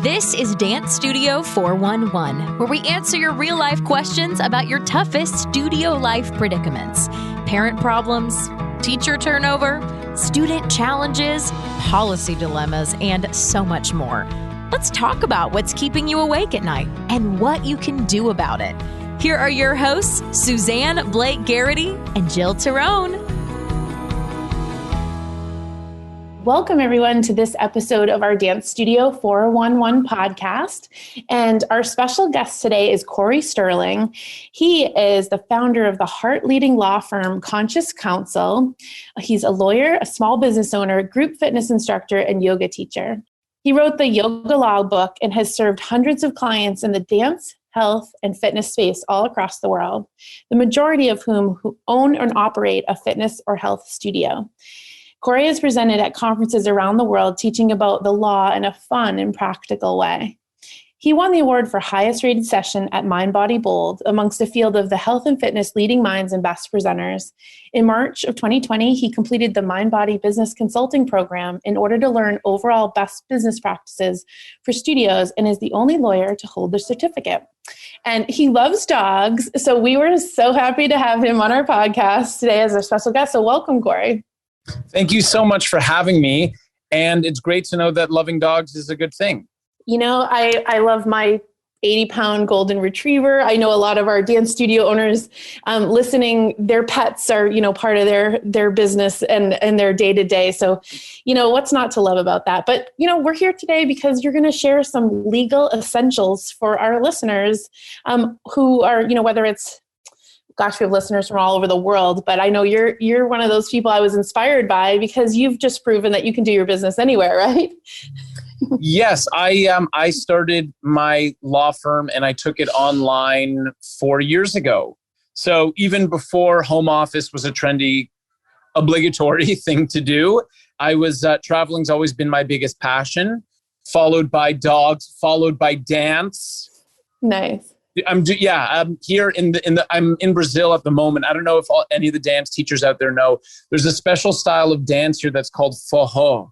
This is Dance Studio 411, where we answer your real-life questions about your toughest studio life predicaments. Parent problems, teacher turnover, student challenges, policy dilemmas, and so much more. Let's talk about what's keeping you awake at night and what you can do about it. Here are your hosts, Suzanne Blake Garrity and Jill Tyrone. Welcome, everyone, to this episode of our Dance Studio 411 podcast. And our special guest today is Cory Sterling. He is the founder of the heart-leading law firm Conscious Counsel. He's a lawyer, a small business owner, group fitness instructor, and yoga teacher. He wrote the Yoga Law book and has served hundreds of clients in the dance, health, and fitness space all across the world, the majority of whom own and operate a fitness or health studio. Cory has presented at conferences around the world teaching about the law in a fun and practical way. He won the award for highest rated session at Mind Body Bold amongst a field of the health and fitness leading minds and best presenters. In March of 2020, he completed the Mind Body Business Consulting Program in order to learn overall best business practices for studios and is the only lawyer to hold the certificate. And he loves dogs, so we were so happy to have him on our podcast today as our special guest. So welcome, Cory. Thank you so much for having me. And it's great to know that loving dogs is a good thing. You know, I love my 80-pound golden retriever. I know a lot of our dance studio owners listening, their pets are, part of their business and their day-to-day. So, what's not to love about that? But, we're here today because you're going to share some legal essentials for our listeners who are, whether it's, gosh, we have listeners from all over the world, but I know you're one of those people I was inspired by because you've just proven that you can do your business anywhere, right? Yes, I started my law firm and I took it online 4 years ago. So even before home office was a trendy, obligatory thing to do, I was traveling's always been my biggest passion, followed by dogs, followed by dance. Nice. I'm here I'm in Brazil at the moment. I don't know if any of the dance teachers out there know. There's a special style of dance here that's called forró,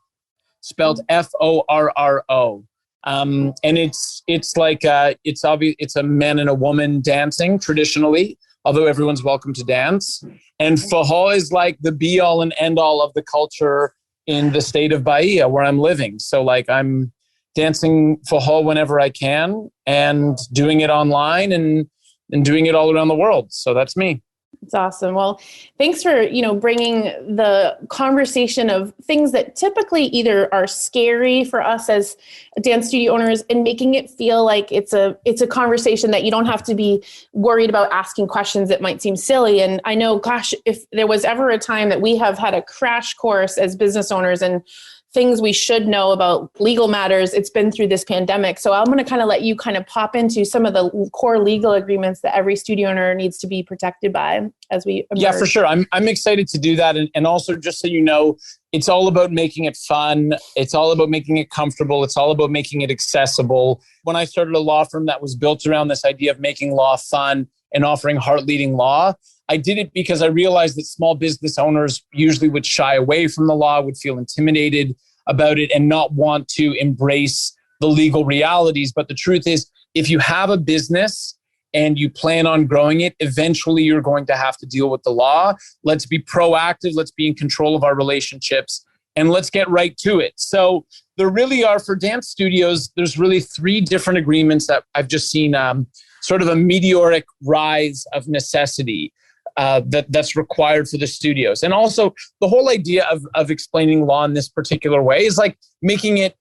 spelled F-O-R-R-O. And it's like it's a man and a woman dancing traditionally, although everyone's welcome to dance. And forró is like the be all and end all of the culture in the state of Bahia where I'm living. So like I'm dancing forró whenever I can and doing it online and doing it all around the world. So that's me. It's awesome. Well, thanks for, bringing the conversation of things that typically either are scary for us as dance studio owners and making it feel like it's a conversation that you don't have to be worried about asking questions that might seem silly. And I know, gosh, if there was ever a time that we have had a crash course as business owners and things we should know about legal matters, it's been through this pandemic. So I'm going to kind of let you kind of pop into some of the core legal agreements that every studio owner needs to be protected by as we emerge. Yeah, for sure. I'm excited to do that. And also, just so you know, it's all about making it fun. It's all about making it comfortable. It's all about making it accessible. When I started a law firm that was built around this idea of making law fun and offering heart-leading law, I did it because I realized that small business owners usually would shy away from the law, would feel intimidated about it and not want to embrace the legal realities. But the truth is, if you have a business and you plan on growing it, eventually you're going to have to deal with the law. Let's be proactive. Let's be in control of our relationships and let's get right to it. So there really are, for dance studios, there's really 3 different agreements that I've just seen sort of a meteoric rise of necessity that's required for the studios. And also the whole idea of explaining law in this particular way is like making it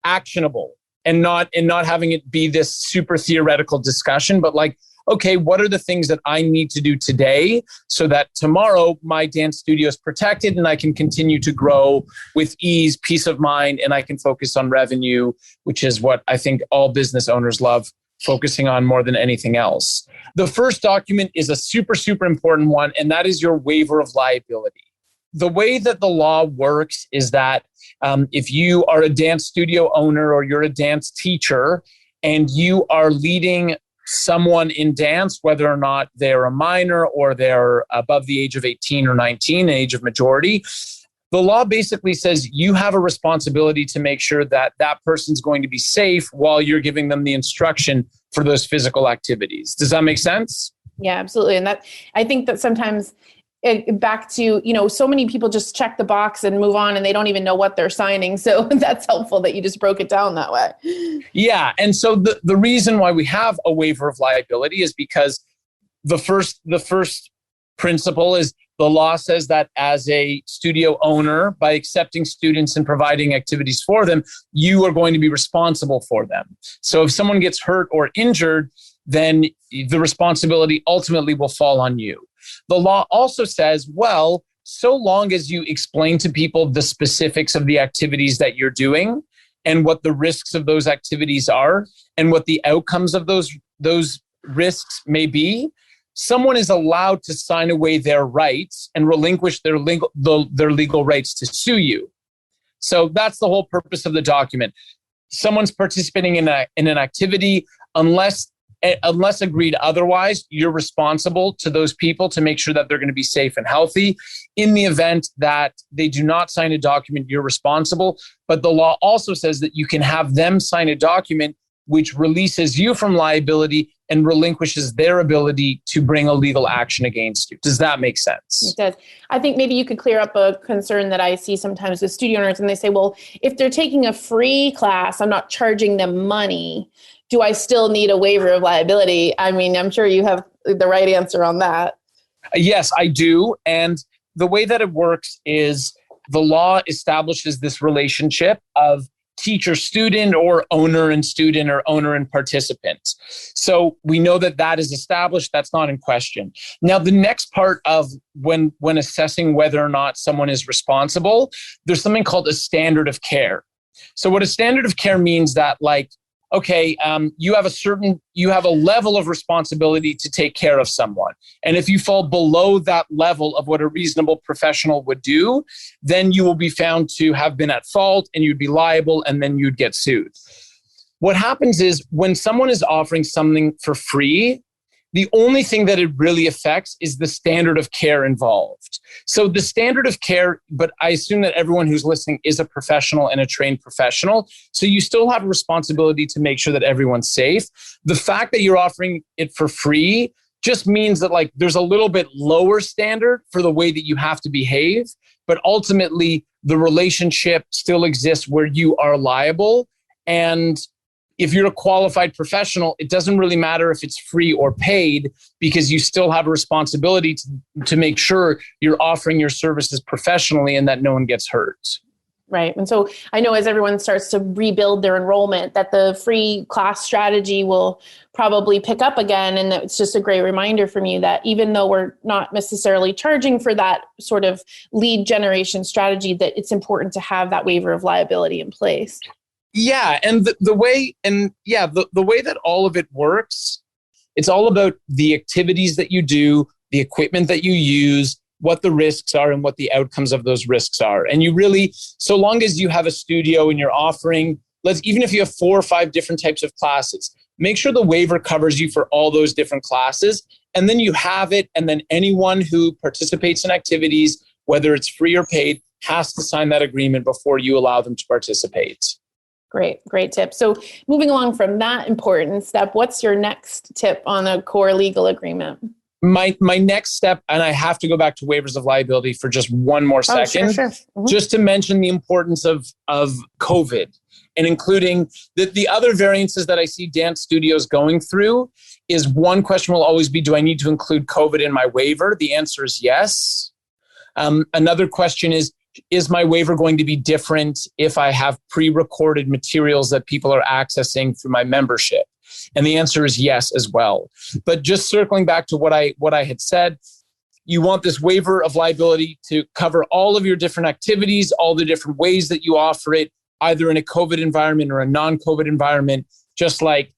actionable and not having it be this super theoretical discussion, but like, okay, what are the things that I need to do today so that tomorrow my dance studio is protected and I can continue to grow with ease, peace of mind, and I can focus on revenue, which is what I think all business owners love focusing on more than anything else. The first document is a super, super important one, and that is your waiver of liability. The way that the law works is that if you are a dance studio owner or you're a dance teacher and you are leading someone in dance, whether or not they're a minor or they're above the age of 18 or 19, age of majority, The law basically says you have a responsibility to make sure that that person's going to be safe while you're giving them the instruction for those physical activities. Does that make sense? Yeah, absolutely. And I think that sometimes back to, so many people just check the box and move on and they don't even know what they're signing. So that's helpful that you just broke it down that way. Yeah. And so the reason why we have a waiver of liability is because the first principle is the law says that as a studio owner, by accepting students and providing activities for them, you are going to be responsible for them. So if someone gets hurt or injured, then the responsibility ultimately will fall on you. The law also says, well, so long as you explain to people the specifics of the activities that you're doing and what the risks of those activities are and what the outcomes of those risks may be, someone is allowed to sign away their rights and relinquish their legal rights to sue you. So that's the whole purpose of the document. Someone's participating in an activity, unless agreed otherwise, you're responsible to those people to make sure that they're going to be safe and healthy. In the event that they do not sign a document, you're responsible. But the law also says that you can have them sign a document which releases you from liability and relinquishes their ability to bring a legal action against you. Does that make sense? It does. I think maybe you could clear up a concern that I see sometimes with studio owners, and they say, well, if they're taking a free class, I'm not charging them money. Do I still need a waiver of liability? I mean, I'm sure you have the right answer on that. Yes, I do. And the way that it works is the law establishes this relationship of teacher-student or owner and student or owner and participants. So we know that that is established. That's not in question. Now, the next part of when assessing whether or not someone is responsible, there's something called a standard of care. So what a standard of care means that, like, okay, you have a level of responsibility to take care of someone. And if you fall below that level of what a reasonable professional would do, then you will be found to have been at fault and you'd be liable and then you'd get sued. What happens is when someone is offering something for free, the only thing that it really affects is the standard of care involved. So the standard of care, but I assume that everyone who's listening is a professional and a trained professional. So you still have a responsibility to make sure that everyone's safe. The fact that you're offering it for free just means that, like, there's a little bit lower standard for the way that you have to behave, but ultimately the relationship still exists where you are liable. And if you're a qualified professional, it doesn't really matter if it's free or paid, because you still have a responsibility to make sure you're offering your services professionally and that no one gets hurt. Right. And so I know as everyone starts to rebuild their enrollment, that the free class strategy will probably pick up again. And it's just a great reminder from you that even though we're not necessarily charging for that sort of lead generation strategy, that it's important to have that waiver of liability in place. Yeah, and the way that all of it works, it's all about the activities that you do, the equipment that you use, what the risks are and what the outcomes of those risks are. And you really, so long as you have a studio and you're offering, even if you have 4 or 5 different types of classes, make sure the waiver covers you for all those different classes. And then you have it. And then anyone who participates in activities, whether it's free or paid, has to sign that agreement before you allow them to participate. Great tip. So moving along from that important step, what's your next tip on a core legal agreement? My next step, and I have to go back to waivers of liability for just one more second, Sure. Mm-hmm. Just to mention the importance of COVID, and including the other variances that I see dance studios going through is, one question will always be, do I need to include COVID in my waiver? The answer is yes. Another question is my waiver going to be different if I have pre-recorded materials that people are accessing through my membership? And the answer is yes as well. But just circling back to what I had said, you want this waiver of liability to cover all of your different activities, all the different ways that you offer it, either in a COVID environment or a non-COVID environment, just like,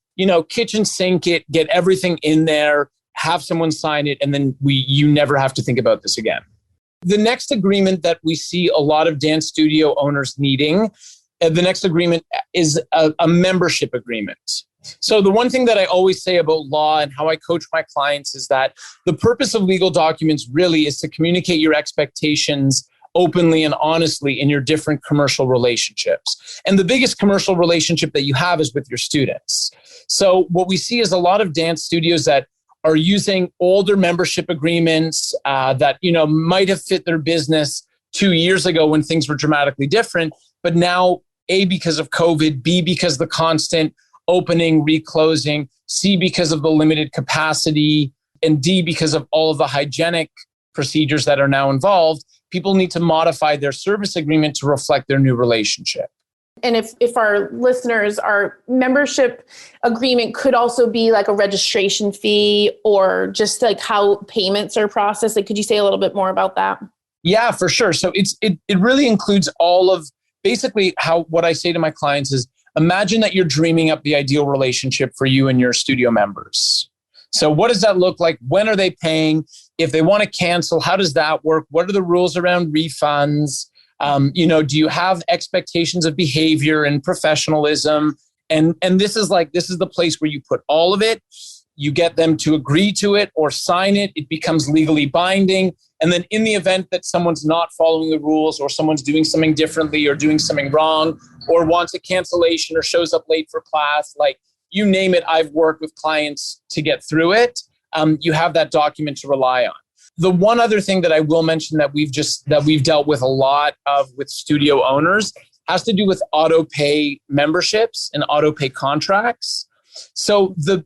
kitchen sink it, get everything in there, have someone sign it, and then you never have to think about this again. The next agreement that we see a lot of dance studio owners needing, the next agreement is a membership agreement. So the one thing that I always say about law and how I coach my clients is that the purpose of legal documents really is to communicate your expectations openly and honestly in your different commercial relationships. And the biggest commercial relationship that you have is with your students. So what we see is a lot of dance studios that are using older membership agreements that, might have fit their business 2 years ago when things were dramatically different. But now, A, because of COVID, B, because of the constant opening, reclosing, C, because of the limited capacity, and D, because of all of the hygienic procedures that are now involved, people need to modify their service agreement to reflect their new relationship. And if our listeners, our membership agreement could also be like a registration fee or just like how payments are processed. Like, could you say a little bit more about that? Yeah, for sure. So it really includes all of basically what I say to my clients is, imagine that you're dreaming up the ideal relationship for you and your studio members. So what does that look like? When are they paying? If they want to cancel, how does that work? What are the rules around refunds? Do you have expectations of behavior and professionalism? And this is the place where you put all of it. You get them to agree to it or sign it. It becomes legally binding. And then in the event that someone's not following the rules or someone's doing something differently or doing something wrong or wants a cancellation or shows up late for class, like you name it, I've worked with clients to get through it. You have that document to rely on. The one other thing that I will mention that we've dealt with a lot of with studio owners has to do with auto pay memberships and auto pay contracts. So the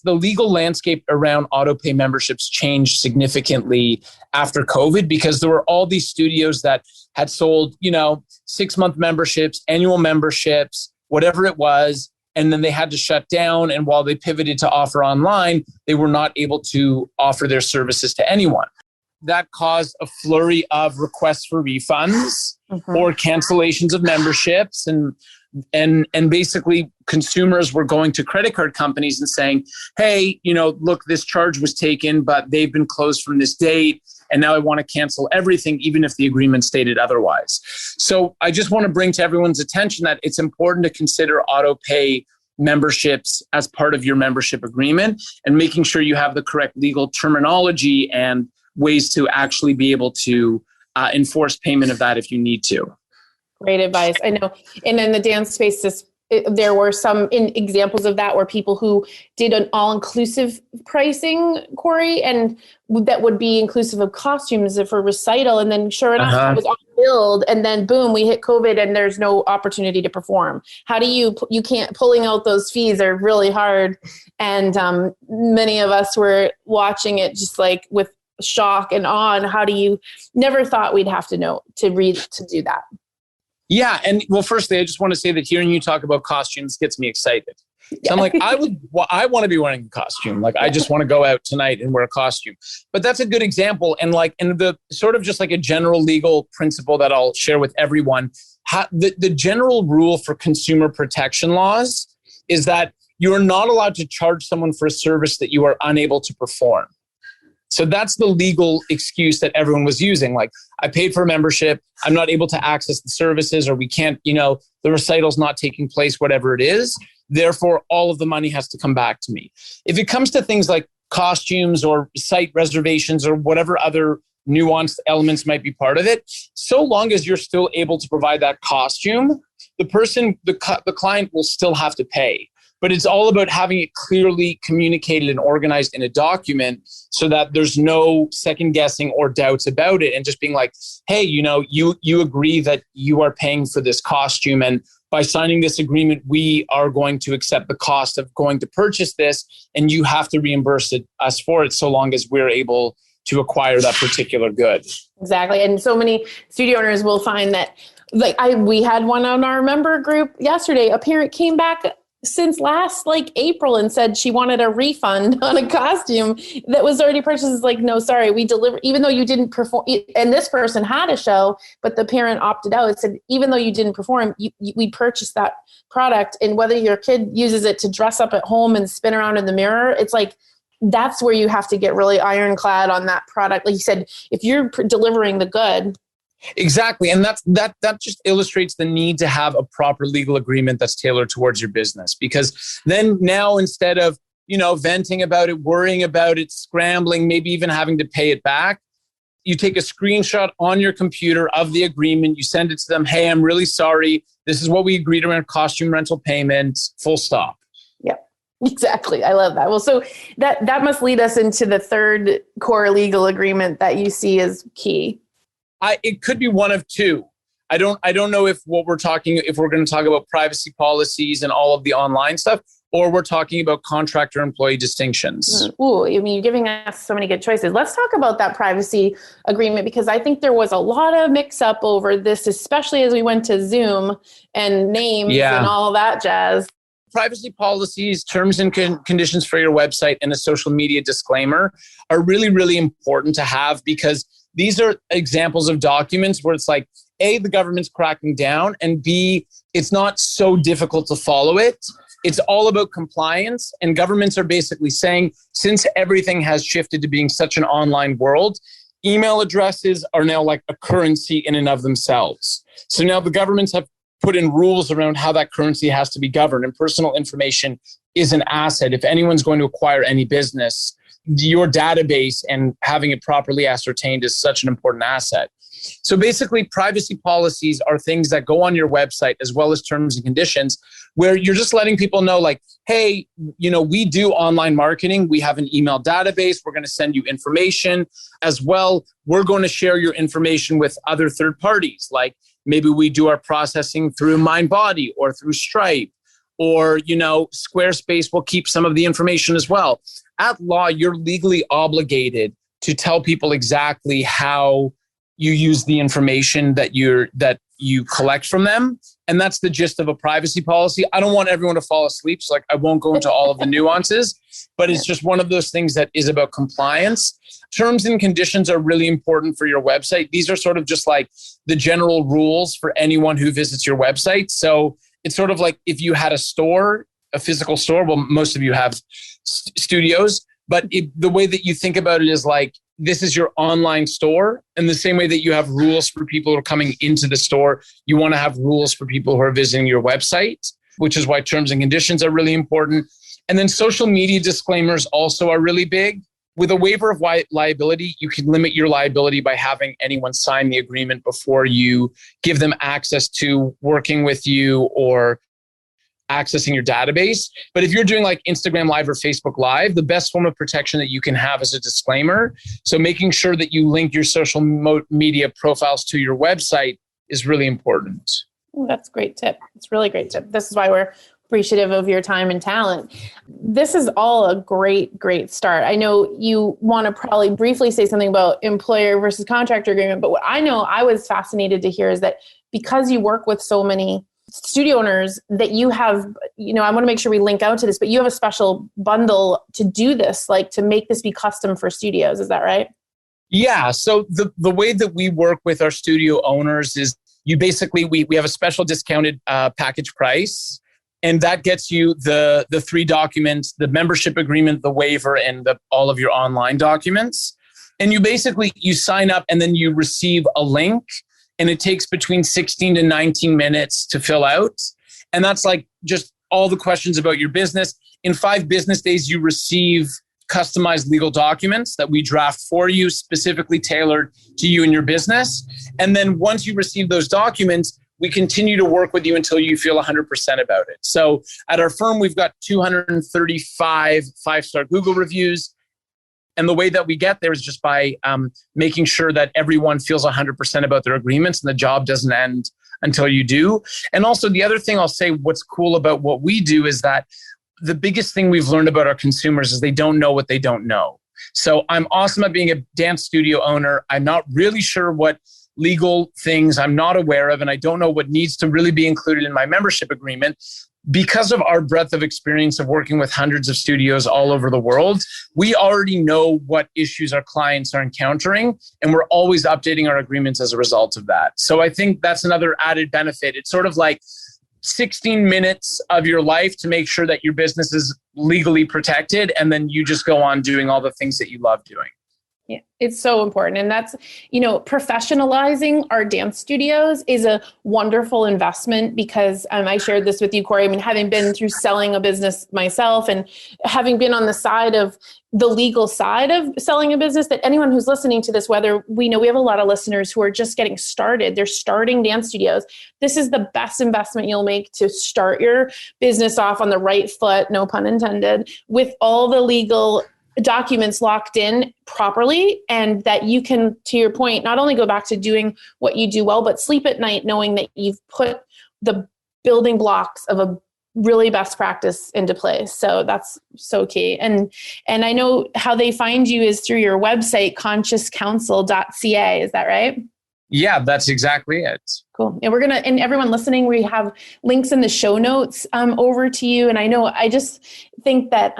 legal landscape around auto pay memberships changed significantly after COVID because there were all these studios that had sold, 6-month memberships, annual memberships, whatever it was. And then they had to shut down. And while they pivoted to offer online, they were not able to offer their services to anyone. That caused a flurry of requests for refunds or cancellations of memberships. And basically consumers were going to credit card companies and saying, hey, look, this charge was taken, but they've been closed from this date. And now I want to cancel everything, even if the agreement stated otherwise. So I just want to bring to everyone's attention that it's important to consider auto pay memberships as part of your membership agreement and making sure you have the correct legal terminology and ways to actually be able to enforce payment of that if you need to. Great advice. I know. And in the dance space, there were some examples of that where people who did an all-inclusive pricing, Cory, and that would be inclusive of costumes for recital. And then sure enough, that was on billed. And then boom, we hit COVID and there's no opportunity to perform. How do you can't, pulling out those fees are really hard. And many of us were watching it just like with shock and awe. And how do you never thought we'd have to know to do that? Yeah. And well, firstly, I just want to say that hearing you talk about costumes gets me excited. So I'm like, I want to be wearing a costume. Like, I just want to go out tonight and wear a costume. But that's a good example. And the sort of just like a general legal principle that I'll share with everyone, the general rule for consumer protection laws is that you are not allowed to charge someone for a service that you are unable to perform. So that's the legal excuse that everyone was using. Like, I paid for a membership, I'm not able to access the services, or we can't, the recital's not taking place, whatever it is. Therefore, all of the money has to come back to me. If it comes to things like costumes or site reservations or whatever other nuanced elements might be part of it, so long as you're still able to provide that costume, the client will still have to pay. But it's all about having it clearly communicated and organized in a document so that there's no second guessing or doubts about it, and just being like, hey, you agree that you are paying for this costume, and by signing this agreement, we are going to accept the cost of going to purchase this, and you have to reimburse us for it so long as we're able to acquire that particular good. Exactly. And so many studio owners will find that, we had one on our member group yesterday. A parent came back since last April and said she wanted a refund on a costume that was already purchased. It's like, no, sorry, we deliver, even though you didn't perform. And this person had a show, but the parent opted out. It said, even though you didn't perform, we purchased that product. And whether your kid uses it to dress up at home and spin around in the mirror, it's like, that's where you have to get really ironclad on that product. Like you said, if you're delivering the good. Exactly. And that just illustrates the need to have a proper legal agreement that's tailored towards your business. Because then now, instead of, venting about it, worrying about it, scrambling, maybe even having to pay it back, You take a screenshot on your computer of the agreement. You send it to them. Hey, I'm really sorry. This is what we agreed around costume rental payments, full stop. Yep, exactly. I love that. Well, so that must lead us into the third core legal agreement that you see as key. It could be one of two. I don't know if we're going to talk about privacy policies and all of the online stuff, or we're talking about contractor-employee distinctions. Ooh, I mean, you're giving us so many good choices. Let's talk about that privacy agreement, because I think there was a lot of mix-up over this, especially as we went to Zoom and names and all that jazz. Privacy policies, terms and conditions for your website, and a social media disclaimer are really, really important to have, because these are examples of documents where it's like, A, the government's cracking down, and B, it's not so difficult to follow it. It's all about compliance, and governments are basically saying, since everything has shifted to being such an online world, email addresses are now like a currency in and of themselves. So now the governments have put in rules around how that currency has to be governed, and personal information is an asset. If anyone's going to acquire any business, your database and having it properly ascertained is such an important asset. So basically, privacy policies are things that go on your website, as well as terms and conditions, where you're just letting people know, like, hey, we do online marketing. We have an email database. We're going to send you information as well. We're going to share your information with other third parties. Like maybe we do our processing through MindBody or through Stripe, or, Squarespace will keep some of the information as well. At law, you're legally obligated to tell people exactly how you use the information that you collect from them. And that's the gist of a privacy policy. I don't want everyone to fall asleep, so I won't go into all of the nuances, but it's just one of those things that is about compliance. Terms and conditions are really important for your website. These are sort of just like the general rules for anyone who visits your website. So it's sort of like if you had a physical store, well, most of you have studios, but the way that you think about it is like, this is your online store. And the same way that you have rules for people who are coming into the store, you want to have rules for people who are visiting your website, which is why terms and conditions are really important. And then social media disclaimers also are really big. With a waiver of liability, you can limit your liability by having anyone sign the agreement before you give them access to working with you or accessing your database. But if you're doing like Instagram Live or Facebook Live, the best form of protection that you can have is a disclaimer. So making sure that you link your social media profiles to your website is really important. Ooh, that's a great tip. It's a really great tip. This is why we're appreciative of your time and talent. This is all a great, great start. I know you want to probably briefly say something about employer versus contractor agreement, but what I know I was fascinated to hear is that because you work with so many studio owners that you have, I want to make sure we link out to this, but you have a special bundle to do this, like to make this be custom for studios. Is that right? Yeah. So the way that we work with our studio owners is we have a special discounted package price. And that gets you the three documents, the membership agreement, the waiver, and all of your online documents. And you sign up and then you receive a link, and it takes between 16 to 19 minutes to fill out. And that's like just all the questions about your business. In 5 business days, you receive customized legal documents that we draft for you, specifically tailored to you and your business. And then once you receive those documents, we continue to work with you until you feel 100% about it. So at our firm, we've got 235 5-star Google reviews. And the way that we get there is just by making sure that everyone feels 100% about their agreements and the job doesn't end until you do. And also the other thing I'll say, what's cool about what we do is that the biggest thing we've learned about our consumers is they don't know what they don't know. So I'm awesome at being a dance studio owner. I'm not really sure what legal things I'm not aware of, and I don't know what needs to really be included in my membership agreement. Because of our breadth of experience of working with hundreds of studios all over the world, we already know what issues our clients are encountering, and we're always updating our agreements as a result of that. So I think that's another added benefit. It's sort of like 16 minutes of your life to make sure that your business is legally protected, and then you just go on doing all the things that you love doing. Yeah, it's so important. And that's, professionalizing our dance studios is a wonderful investment because I shared this with you, Cory. I mean, having been through selling a business myself and having been on the side of the legal side of selling a business, that anyone who's listening to this, whether we have a lot of listeners who are just getting started, they're starting dance studios. This is the best investment you'll make to start your business off on the right foot, no pun intended, with all the legal documents locked in properly, and that you can, to your point, not only go back to doing what you do well, but sleep at night knowing that you've put the building blocks of a really best practice into place. So that's so key. And I know how they find you is through your website, consciouscounsel.ca. Is that right? Yeah, that's exactly it. Cool. And and everyone listening, we have links in the show notes over to you. And I just think that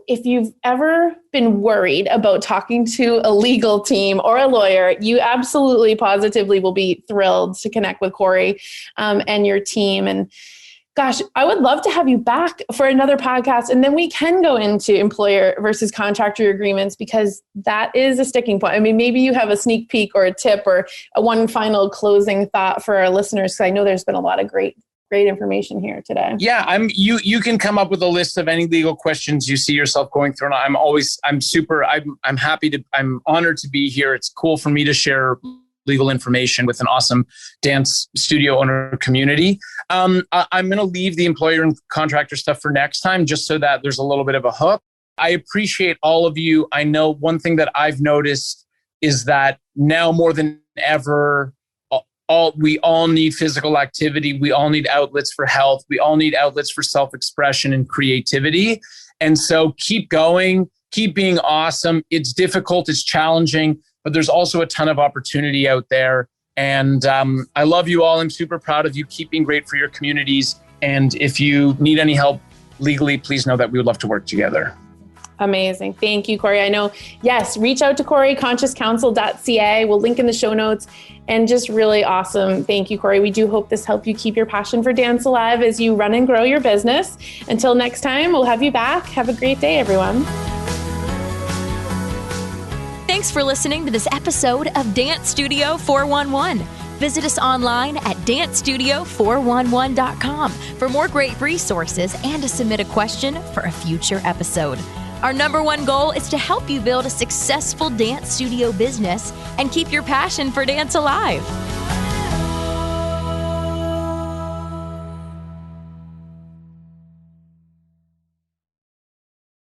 if you've ever been worried about talking to a legal team or a lawyer, you absolutely positively will be thrilled to connect with Cory and your team. And gosh, I would love to have you back for another podcast. And then we can go into employer versus contractor agreements, because that is a sticking point. I mean, maybe you have a sneak peek or a tip or one final closing thought for our listeners, because I know there's been a lot of great information here today. Yeah, you can come up with a list of any legal questions you see yourself going through. And I'm happy to, I'm honored to be here. It's cool for me to share legal information with an awesome dance studio owner community. I'm going to leave the employer and contractor stuff for next time, just so that there's a little bit of a hook. I appreciate all of you. I know one thing that I've noticed is that now more than ever, we all need physical activity. We all need outlets for health. We all need outlets for self-expression and creativity. And so keep going, keep being awesome. It's difficult, it's challenging, but there's also a ton of opportunity out there. And I love you all. I'm super proud of you. Keep being great for your communities. And if you need any help legally, please know that we would love to work together. Amazing. Thank you, Cory. I know, yes, reach out to Cory, consciouscounsel.ca. We'll link in the show notes. And just really awesome. Thank you, Cory. We do hope this helped you keep your passion for dance alive as you run and grow your business. Until next time, we'll have you back. Have a great day, everyone. Thanks for listening to this episode of Dance Studio 411. Visit us online at dancestudio411.com for more great resources and to submit a question for a future episode. Our number one goal is to help you build a successful dance studio business and keep your passion for dance alive.